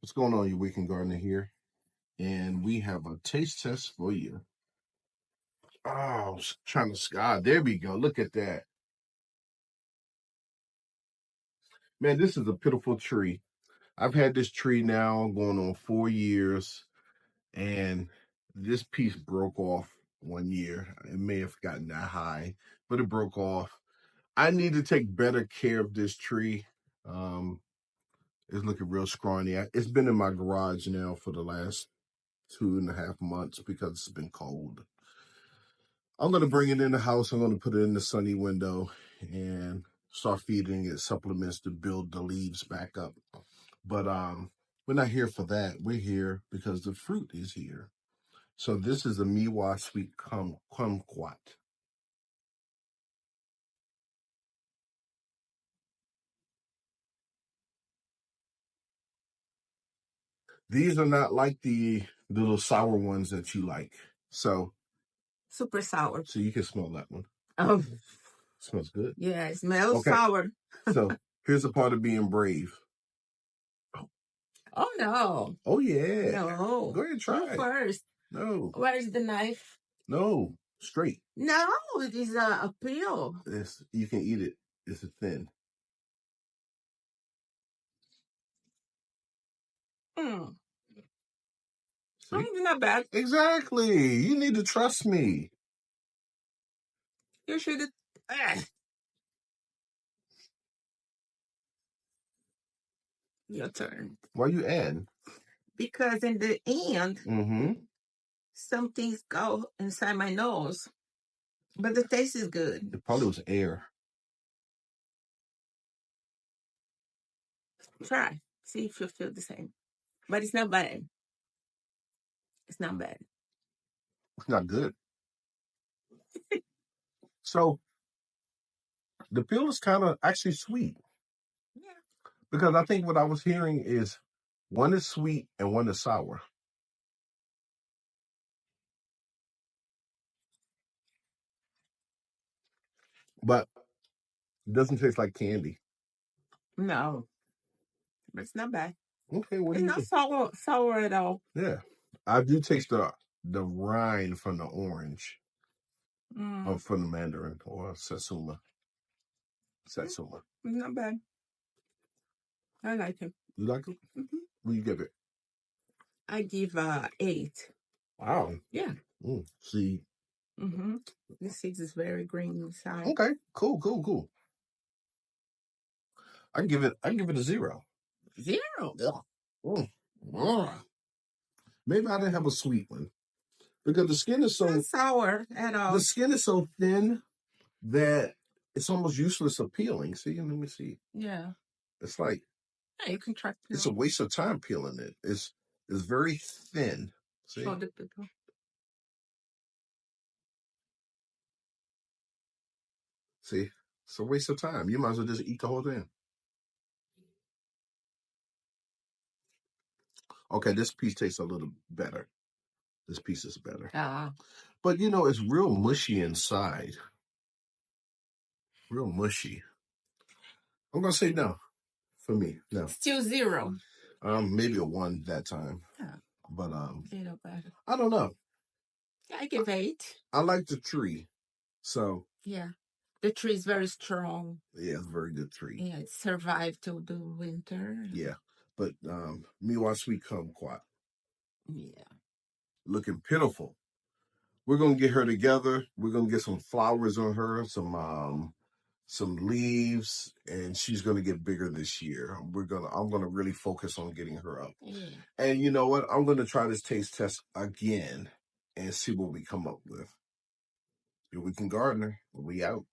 What's going on, your weekend gardener here? And we have a taste test for you. Oh, I was trying to there we go. Look at that. Man, this is a pitiful tree. I've had this tree now going on 4 years, and this piece broke off 1 year. It may have gotten that high, but it broke off. I need to take better care of this tree. It's looking real scrawny. It's been in my garage now for the last 2.5 months because it's been cold. I'm going to bring it in the house. I'm going to put it in the sunny window and start feeding it supplements to build the leaves back up. But we're not here for that. We're here because the fruit is here. So this is a Meiwa sweet kumquat. These are not like the little sour ones that you like. So super sour. So you can smell that one. Oh, smells good. Yeah, it smells sour. So here's a part of being brave. Oh no. Oh yeah. No. Go ahead and try You it. first. No. Where is the knife? No. Straight. No, it is a peel. You can eat it. It's thin. Mm. It's not bad. Exactly. You need to trust me. You should. Your turn. Why you add? Because in the end, some things go inside my nose, but the taste is good. It probably was air. Try. See if you feel the same. But it's not bad. It's not bad. It's not good. So the peel is kind of actually sweet. Yeah. Because I think what I was hearing is one is sweet and one is sour. But it doesn't taste like candy. No. But it's not bad. Okay, what do It's you not sour at all. Yeah. I do taste the rind from the orange. Or from the mandarin or satsuma. Satsuma. Not bad. I like it. You like it? What do you give it? I give 8. Wow. Yeah. See. The seeds is very green inside. Okay. Cool. I give it a 0. 0. Maybe I didn't have a sweet one. Because the skin is Not sour at all. The skin is so thin that it's almost useless of peeling. See, let me see. Yeah. It's like you can try. It's a waste of time peeling it. It's very thin. See? Show the people. See? It's a waste of time. You might as well just eat the whole thing. Okay, this piece tastes a little better. This piece is better. But it's real mushy inside. Real mushy. I'm gonna say no. For me, no. Still 0. Maybe a 1 that time. Yeah. But better. I don't know. I give 8. I like the tree. So yeah. The tree is very strong. Yeah, it's a very good tree. Yeah, it survived till the winter. Yeah. But Meiwa sweet kumquat. Yeah. Looking pitiful. We're gonna get her together. We're gonna get some flowers on her, some leaves, and she's gonna get bigger this year. I'm gonna really focus on getting her up. Yeah. And you know what? I'm gonna try this taste test again and see what we come up with. Your weekend gardener, we out.